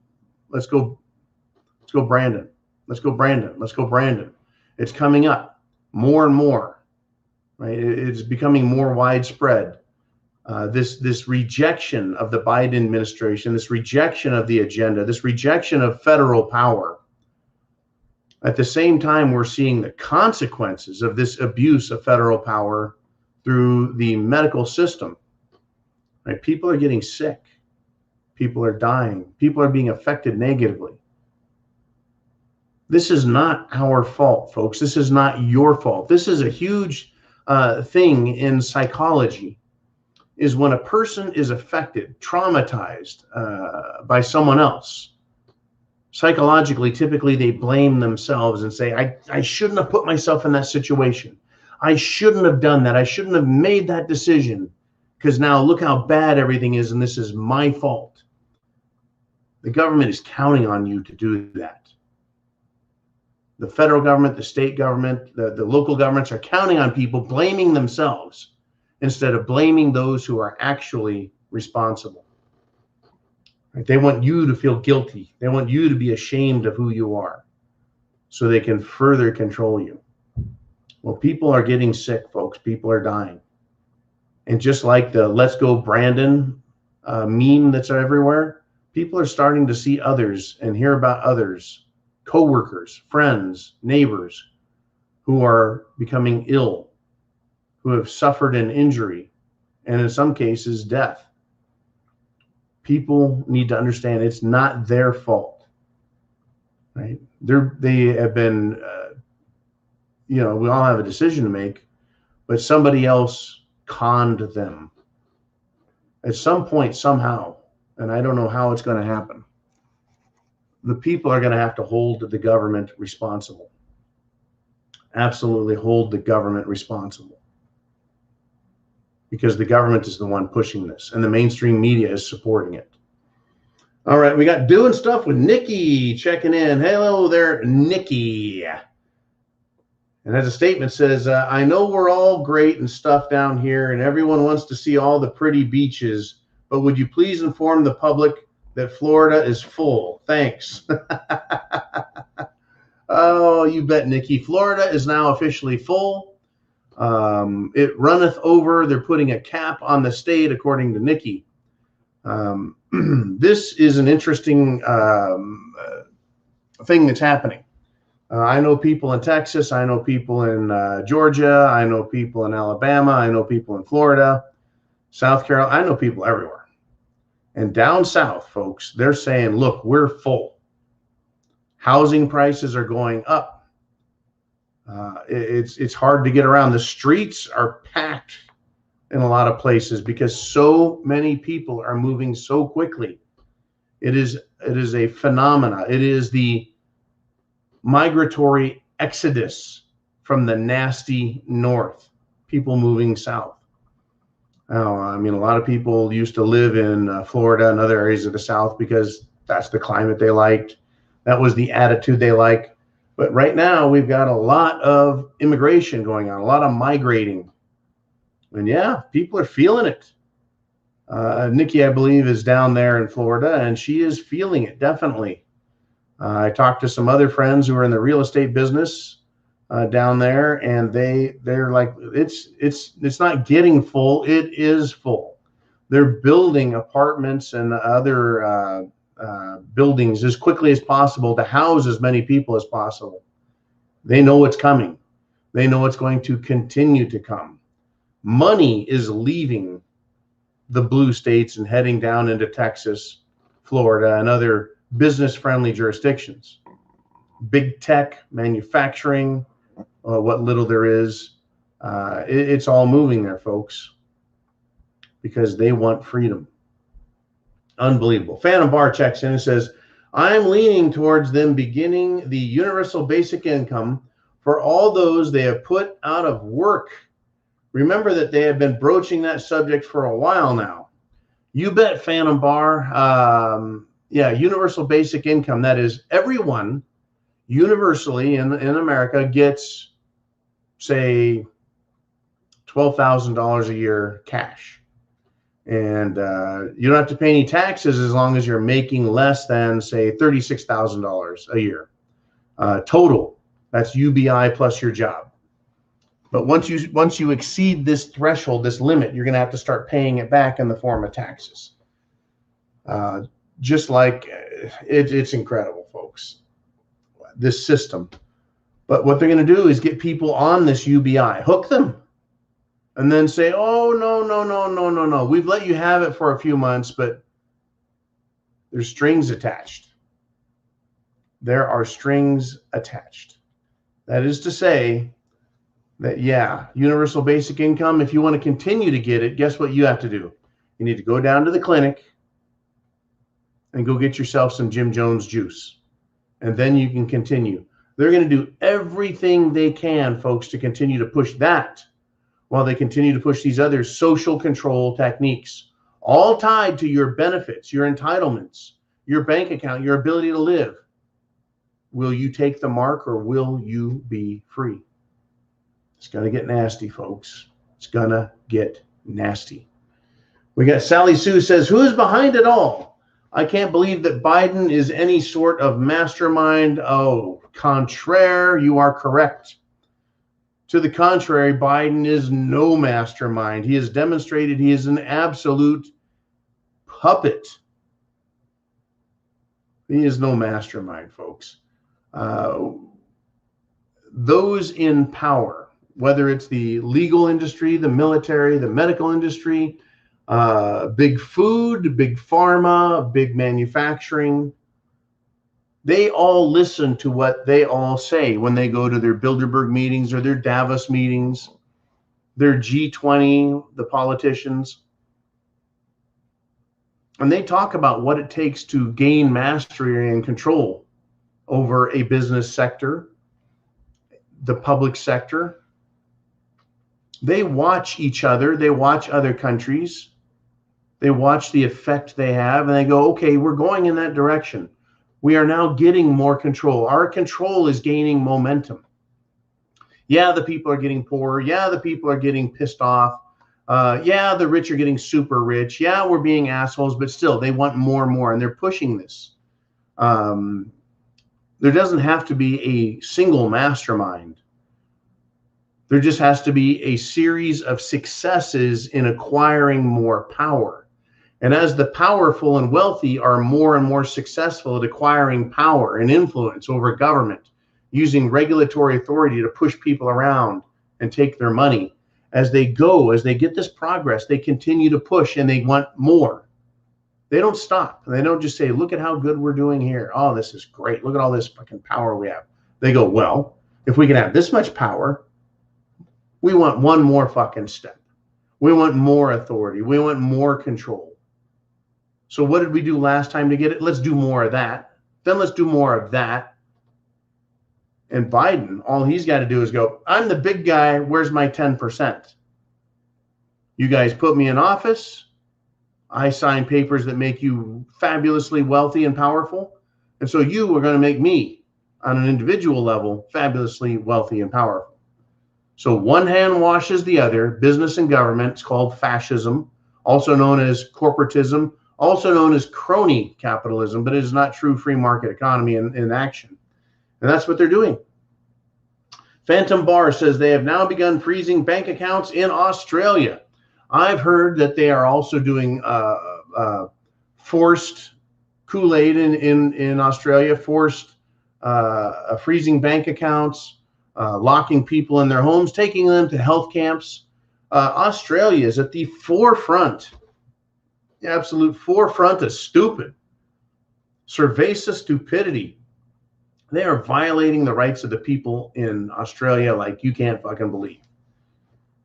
Brandon. Let's go Brandon. Let's go Brandon. It's coming up more and more. Right, it's becoming more widespread. This rejection of the Biden administration, this rejection of the agenda, this rejection of federal power. At the same time, we're seeing the consequences of this abuse of federal power through the medical system. Right, people are getting sick. People are dying. People are being affected negatively. This is not our fault, folks. This is not your fault. This is a huge thing in psychology, is when a person is affected, traumatized by someone else. Psychologically, typically they blame themselves and say, I shouldn't have put myself in that situation. I shouldn't have done that. I shouldn't have made that decision because now look how bad everything is and this is my fault. The government is counting on you to do that. The federal government, the state government, the local governments are counting on people blaming themselves instead of blaming those who are actually responsible. Right? They want you to feel guilty. They want you to be ashamed of who you are so they can further control you. Well, people are getting sick, folks. People are dying. And just like the Let's Go Brandon meme that's everywhere, people are starting to see others and hear about others, coworkers, friends, neighbors who are becoming ill, who have suffered an injury, and in some cases, death. People need to understand it's not their fault, right? They have been, we all have a decision to make, but somebody else conned them at some point, somehow, and I don't know how it's going to happen. The people are going to have to hold the government responsible. Absolutely hold the government responsible. Because the government is the one pushing this, and the mainstream media is supporting it. All right, we got Doing Stuff with Nikki checking in. Hello there, Nikki. and has a statement says, I know we're all great and stuff down here, and everyone wants to see all the pretty beaches, but would you please inform the public that Florida is full? Thanks. Oh, you bet, Nikki. Florida is now officially full. It runneth over. They're putting a cap on the state, according to Nikki. This is an interesting thing that's happening. I know people in Texas. I know people in Georgia. I know people in Alabama. I know people in Florida, South Carolina. I know people everywhere. And down south, folks, they're saying, look, we're full. Housing prices are going up. It's hard to get around. The streets are packed in a lot of places because so many people are moving so quickly. It is a phenomena. It is the migratory exodus from the nasty north, people moving south. I mean, a lot of people used to live in Florida and other areas of the south because that's the climate they liked. That was the attitude they like. But right now we've got a lot of immigration going on, a lot of migrating. And yeah, people are feeling it. Nikki, I believe, is down there in Florida, and she is feeling it, definitely. I talked to some other friends who are in the real estate business down there, and they're like, it's not getting full, it is full. They're building apartments and other buildings as quickly as possible to house as many people as possible. They know what's coming. They know it's going to continue to come. Money is leaving the blue states and heading down into Texas, Florida, and other business-friendly jurisdictions. Big tech, manufacturing, what little there is, it's all moving there, folks, because they want freedom. Unbelievable. Phantom Bar checks in and says, I'm leaning towards them beginning the universal basic income for all those they have put out of work. Remember that they have been broaching that subject for a while now. You bet, Phantom Bar. Yeah, universal basic income. That is, everyone universally in America gets, say, $12,000 a year cash. And you don't have to pay any taxes as long as you're making less than, say, $36,000 a year. Total, that's UBI plus your job. But once you exceed this threshold, this limit, you're going to have to start paying it back in the form of taxes. Just like it's incredible, folks, this system. But what they're going to do is get people on this UBI, hook them, and then say, oh, no. We've let you have it for a few months, but there's strings attached. There are strings attached. That is to say that, yeah, universal basic income, if you want to continue to get it, guess what you have to do? You need to go down to the clinic and go get yourself some Jim Jones juice. And then you can continue. They're going to do everything they can, folks, to continue to push that while they continue to push these other social control techniques, all tied to your benefits, your entitlements, your bank account, your ability to live. Will you take the mark or will you be free? It's going to get nasty, folks. It's going to get nasty. We got Sally Sue says, who is behind it all? I can't believe that Biden is any sort of mastermind. Oh, contraire, you are correct. To the contrary, Biden is no mastermind. He has demonstrated he is an absolute puppet. He is no mastermind, folks. Those in power, whether it's the legal industry, the military, the medical industry, big food, big pharma, big manufacturing, they all listen to what they all say when they go to their Bilderberg meetings or their Davos meetings, their G20, the politicians. And they talk about what it takes to gain mastery and control over a business sector, the public sector. They watch each other. They watch other countries. They watch the effect they have, and they go, okay, we're going in that direction. We are now getting more control. Our control is gaining momentum. Yeah, the people are getting poorer. Yeah, the people are getting pissed off. Yeah, the rich are getting super rich. Yeah, we're being assholes, but still, they want more and more, and they're pushing this. There doesn't have to be a single mastermind. There just has to be a series of successes in acquiring more power. And as the powerful and wealthy are more and more successful at acquiring power and influence over government, using regulatory authority to push people around and take their money, as they get this progress, they continue to push and they want more. They don't stop. They don't just say, look at how good we're doing here. Oh, this is great. Look at all this fucking power we have. They go, well, if we can have this much power, we want one more fucking step. We want more authority. We want more control. So what did we do last time to get it? Let's do more of that. Then let's do more of that. And Biden, all he's got to do is go, I'm the big guy. Where's my 10%? You guys put me in office. I sign papers that make you fabulously wealthy and powerful. And so you are going to make me, on an individual level, fabulously wealthy and powerful. So one hand washes the other. Business and government. It's called fascism, also known as corporatism, also known as crony capitalism, but it is not true free market economy in action. And that's what they're doing. Phantom Bar says they have now begun freezing bank accounts in Australia. I've heard that they are also doing forced Kool-Aid in Australia, forced freezing bank accounts, locking people in their homes, taking them to health camps. Australia is at the forefront, the absolute forefront of stupid, cerveza stupidity. They are violating the rights of the people in Australia like you can't fucking believe.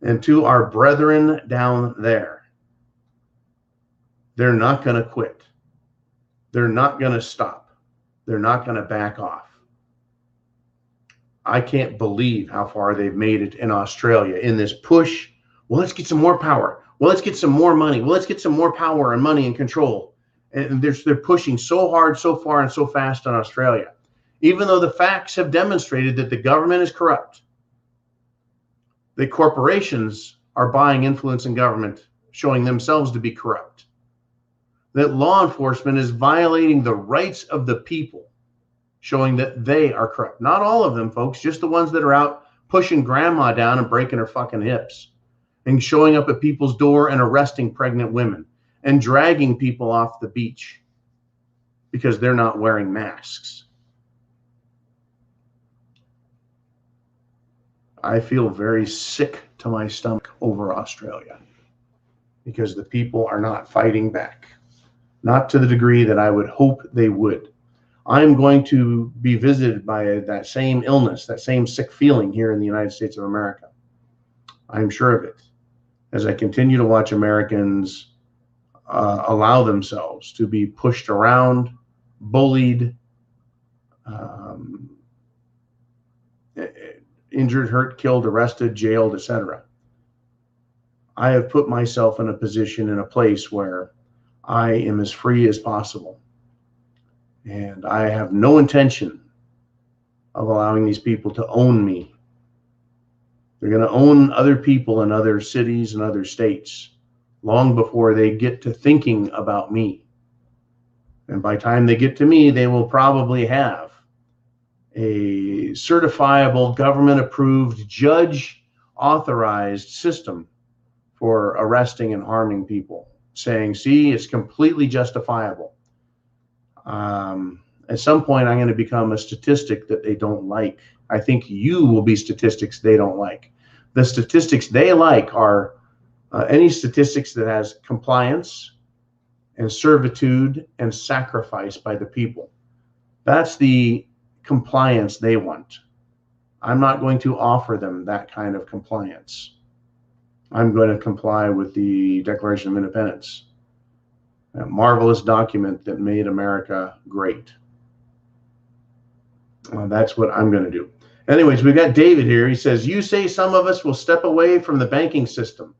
And to our brethren down there, they're not going to quit. They're not going to stop. They're not going to back off. I can't believe how far they've made it in Australia in this push. Well, let's get some more power. Well, let's get some more money. Well, let's get some more power and money and control. And they're pushing so hard, so far, and so fast in Australia. Even though the facts have demonstrated that the government is corrupt, the corporations are buying influence in government, showing themselves to be corrupt, that law enforcement is violating the rights of the people, showing that they are corrupt. Not all of them, folks, just the ones that are out pushing grandma down and breaking her fucking hips and showing up at people's door and arresting pregnant women and dragging people off the beach because they're not wearing masks. I feel very sick to my stomach over Australia because the people are not fighting back, not to the degree that I would hope they would. I'm going to be visited by that same illness, that same sick feeling here in the United States of America. I'm sure of it as I continue to watch Americans allow themselves to be pushed around, bullied, injured, hurt, killed, arrested, jailed, etc. I have put myself in a position, in a place where I am as free as possible. And I have no intention of allowing these people to own me. They're going to own other people in other cities and other states long before they get to thinking about me. And by the time they get to me, they will probably have a certifiable, government-approved, judge-authorized system for arresting and harming people, saying, see, it's completely justifiable. At some point, I'm going to become a statistic that they don't like. I think you will be statistics they don't like. The statistics they like are any statistics that has compliance and servitude and sacrifice by the people. That's the compliance they want. I'm not going to offer them that kind of compliance. I'm going to comply with the Declaration of Independence, a marvelous document that made America great. That's what I'm going to do. Anyways, we got David here. He says, you say some of us will step away from the banking system.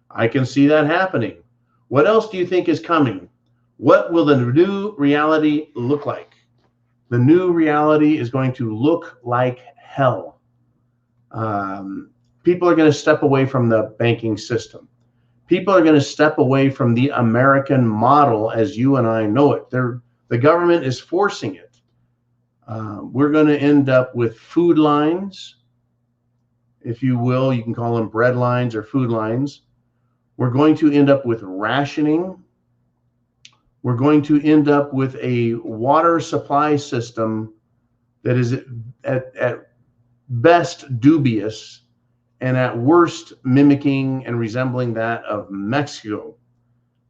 I can see that happening. What else do you think is coming? What will the new reality look like? The new reality is going to look like hell. People are going to step away from the banking system. People are going to step away from the American model as you and I know it. The government is forcing it. We're going to end up with food lines, if you will. You can call them bread lines or food lines. We're going to end up with rationing. We're going to end up with a water supply system that is at best dubious and at worst mimicking and resembling that of Mexico,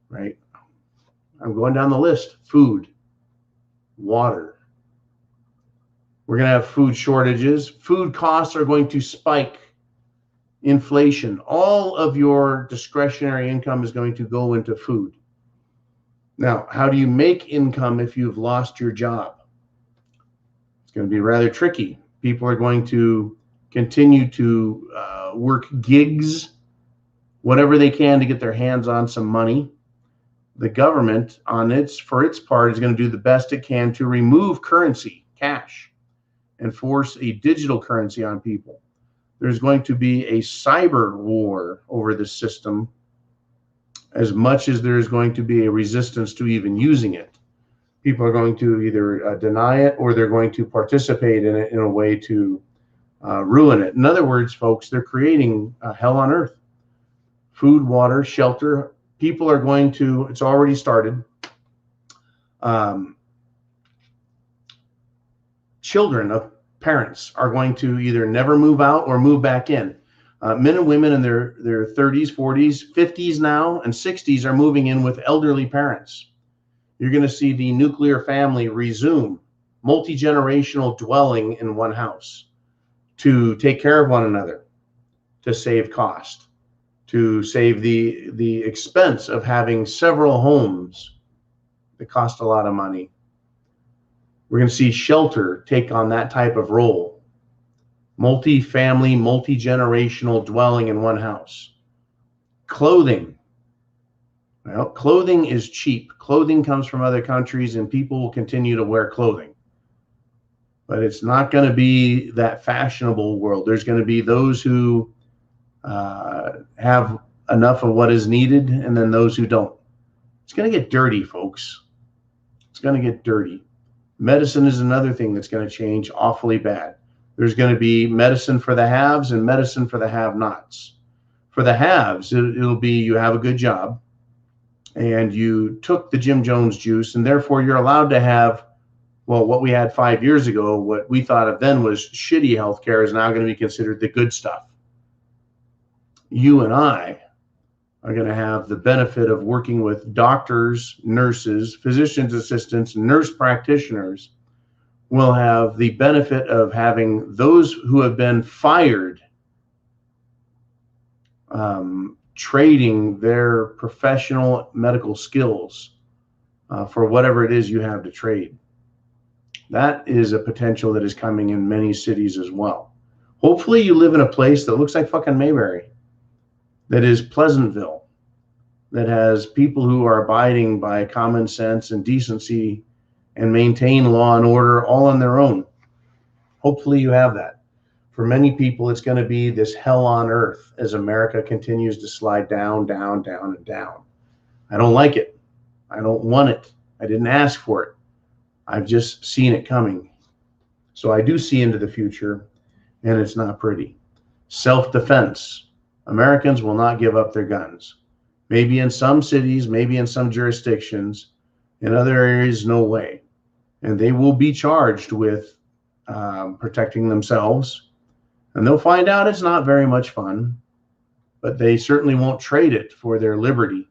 right? I'm going down the list. Food, water. We're going to have food shortages. Food costs are going to spike. Inflation. All of your discretionary income is going to go into food. Now, how do you make income if you've lost your job? It's going to be rather tricky. People are going to continue to work gigs, whatever they can to get their hands on some money. The government, for its part, is going to do the best it can to remove currency, cash, and force a digital currency on people. There's going to be a cyber war over the system as much as there is going to be a resistance to even using it. People are going to either deny it or they're going to participate in it in a way to ruin it. In other words, folks, they're creating hell on earth. Food, water, shelter. People are going to, it's already started. Children of parents are going to either never move out or move back in. Men and women in their 30s, 40s, 50s now, and 60s are moving in with elderly parents. You're going to see the nuclear family resume multi-generational dwelling in one house to take care of one another, to save cost, to save the expense of having several homes that cost a lot of money. We're going to see shelter take on that type of role. Multi-family, multi-generational dwelling in one house. Clothing. Well, clothing is cheap. Clothing comes from other countries and people will continue to wear clothing. But it's not going to be that fashionable world. There's going to be those who have enough of what is needed and then those who don't. It's going to get dirty, folks. It's going to get dirty. Medicine is another thing that's going to change awfully bad. There's going to be medicine for the haves and medicine for the have-nots. For the haves, it'll be you have a good job and you took the Jim Jones juice and therefore you're allowed to have, well, what we had 5 years ago, what we thought of then was shitty healthcare is now going to be considered the good stuff. You and I are going to have the benefit of working with doctors, nurses, physician's assistants, nurse practitioners. Will have the benefit of having those who have been fired trading their professional medical skills for whatever it is you have to trade. That is a potential that is coming in many cities as well. Hopefully you live in a place that looks like fucking Mayberry, that is Pleasantville, that has people who are abiding by common sense and decency and maintain law and order all on their own. Hopefully you have that. For many people, it's going to be this hell on earth as America continues to slide down, down, down, and down. I don't like it. I don't want it. I didn't ask for it. I've just seen it coming. So I do see into the future, and it's not pretty. Self-defense. Americans will not give up their guns. Maybe in some cities, maybe in some jurisdictions. In other areas, no way. And they will be charged with protecting themselves. And they'll find out it's not very much fun, but they certainly won't trade it for their liberty,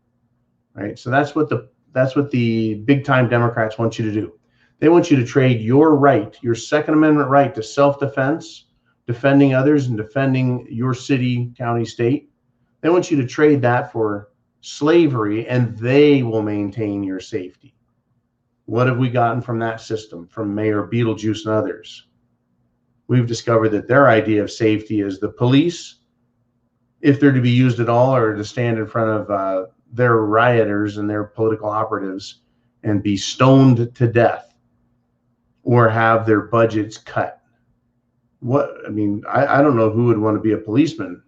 right? So that's what the big time Democrats want you to do. They want you to trade your right, your Second Amendment right to self-defense, defending others and defending your city, county, state. They want you to trade that for slavery, and they will maintain your safety. What have we gotten from that system, from Mayor Beetlejuice and others? We've discovered that their idea of safety is the police, if they're to be used at all, or to stand in front of their rioters and their political operatives and be stoned to death or have their budgets cut. I don't know who would want to be a policeman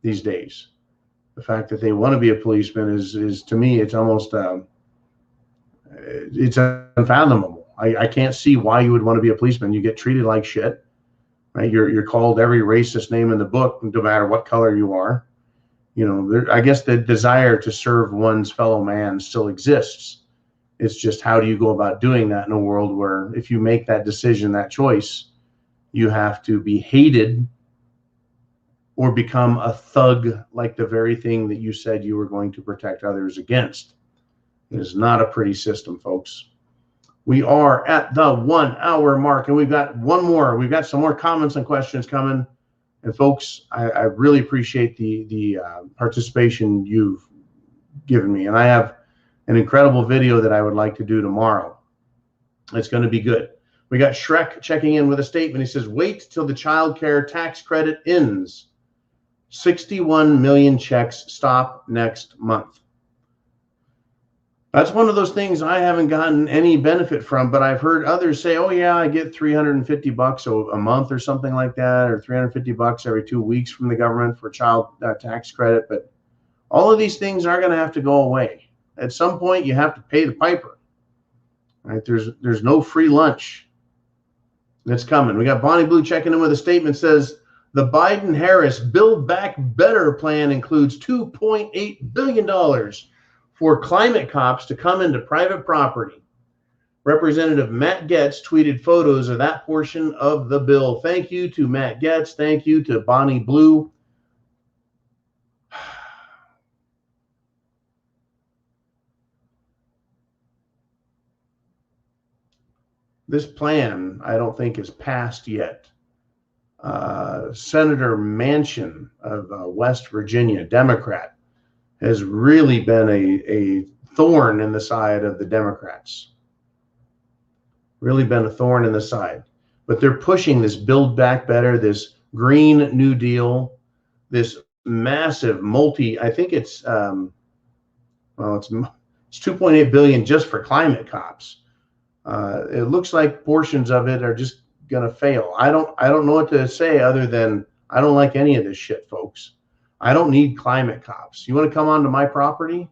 these days. The fact that they want to be a policeman is to me, it's almost it's unfathomable. I can't see why you would want to be a policeman. You get treated like shit, right? You're called every racist name in the book, no matter what color you are. I guess the desire to serve one's fellow man still exists. It's just, how do you go about doing that in a world where, if you make that decision, that choice, you have to be hated or become a thug, like the very thing that you said you were going to protect others against. It is not a pretty system, folks. We are at the 1 hour mark, and we've got one more. We've got some more comments and questions coming. And folks, I really appreciate the participation you've given me. And I have an incredible video that I would like to do tomorrow. It's going to be good. We got Shrek checking in with a statement. He says, wait till the child care tax credit ends. 61 million checks stop next month. That's one of those things I haven't gotten any benefit from, but I've heard others say, oh yeah, I get $350 a month or something like that, or $350 every 2 weeks from the government for child tax credit. But all of these things are going to have to go away. At some point, you have to pay the piper. Right? There's no free lunch that's coming. We got Bonnie Blue checking in with a statement, says, the Biden-Harris Build Back Better plan includes $2.8 billion for climate cops to come into private property. Representative Matt Gaetz tweeted photos of that portion of the bill. Thank you to Matt Gaetz. Thank you to Bonnie Blue. This plan, I don't think, is passed yet. Senator Manchin of West Virginia, Democrat, has really been a thorn in the side of the Democrats. Really been a thorn in the side. But they're pushing this Build Back Better, this Green New Deal, this massive I think it's $2.8 billion just for climate cops. It looks like portions of it are just gonna fail. I don't know what to say other than I don't like any of this shit, folks. I don't need climate cops. You want to come onto my property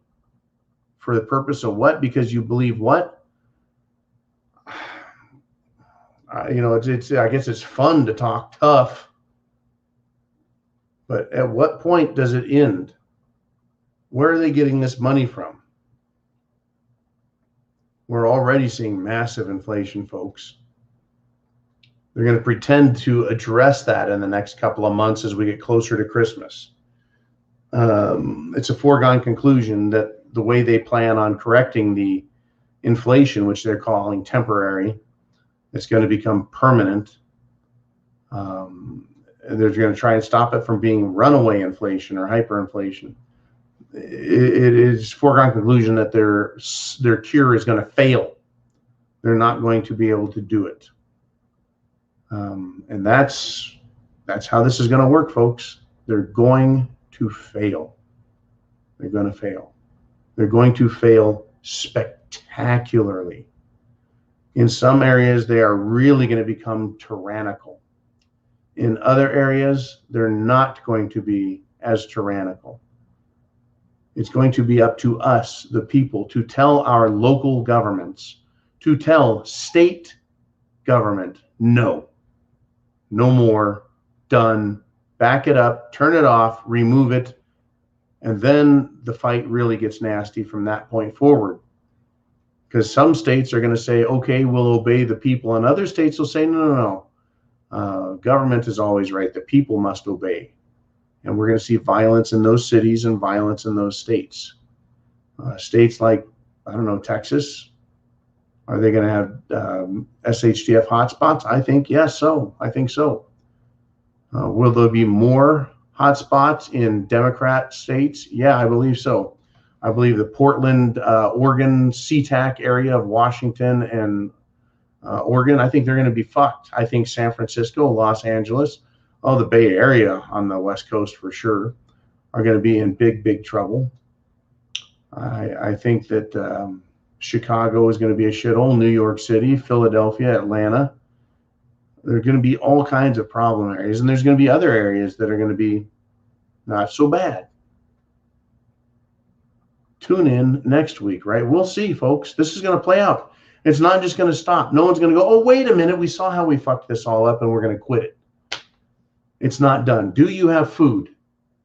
for the purpose of what? Because you believe what? I guess it's fun to talk tough, but at what point does it end? Where are they getting this money from? We're already seeing massive inflation, folks. They're going to pretend to address that in the next couple of months as we get closer to Christmas. It's a foregone conclusion that the way they plan on correcting the inflation, which they're calling temporary, it's going to become permanent. And they're going to try and stop it from being runaway inflation or hyperinflation. It is foregone conclusion that their cure is going to fail. They're not going to be able to do it. And that's how this is going to work, folks. They're going to fail. They're going to fail. They're going to fail spectacularly. In some areas, they are really going to become tyrannical. In other areas, they're not going to be as tyrannical. It's going to be up to us, the people, to tell our local governments, to tell state government, no more, done, back it up, turn it off, remove it, and then the fight really gets nasty from that point forward. Because some states are going to say, okay, we'll obey the people, and other states will say, no. Government is always right. The people must obey. And we're going to see violence in those cities and violence in those states. States like, I don't know, Texas, are they going to have SHTF hotspots? I think yes, so. I think so. Will there be more hotspots in Democrat states? Yeah, I believe so. I believe the Portland, Oregon, SeaTac area of Washington and Oregon, I think they're going to be fucked. I think San Francisco, Los Angeles, the Bay Area on the West Coast for sure, are going to be in big trouble. I think that Chicago is going to be a shithole. New York City, Philadelphia, Atlanta, There are going to be all kinds of problem areas, and there's going to be other areas that are going to be not so bad. Tune in next week, right? We'll see, folks. This is going to play out. It's not just going to stop. No one's going to go, oh, wait a minute. We saw how we fucked this all up and we're going to quit it. It's not done. Do you have food,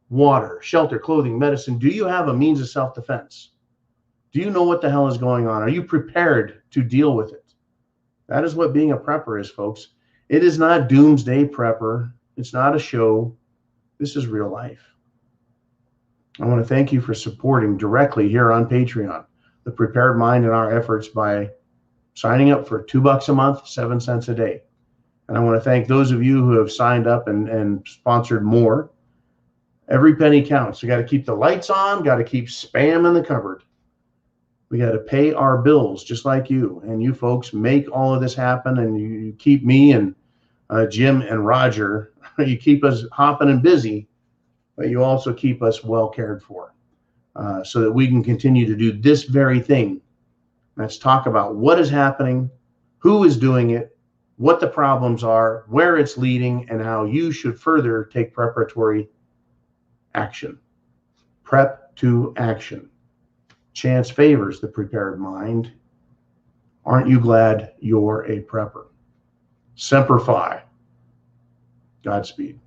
water, shelter, clothing, medicine? Do you have a means of self-defense? Do you know what the hell is going on? Are you prepared to deal with it? That is what being a prepper is, folks. It is not doomsday prepper. It's not a show. This is real life. I want to thank you for supporting directly here on Patreon, The Prepared Mind, and our efforts by signing up for $2 a month, 7 cents a day. And I want to thank those of you who have signed up and sponsored more. Every penny counts. We got to keep the lights on, got to keep spam in the cupboard. We got to pay our bills just like you. And you folks make all of this happen, and you keep me and Jim and Roger, you keep us hopping and busy, but you also keep us well cared for so that we can continue to do this very thing. Let's talk about what is happening, who is doing it, what the problems are, where it's leading, and how you should further take preparatory action. Prep to action. Chance favors the prepared mind. Aren't you glad you're a prepper? Semper Fi. Godspeed.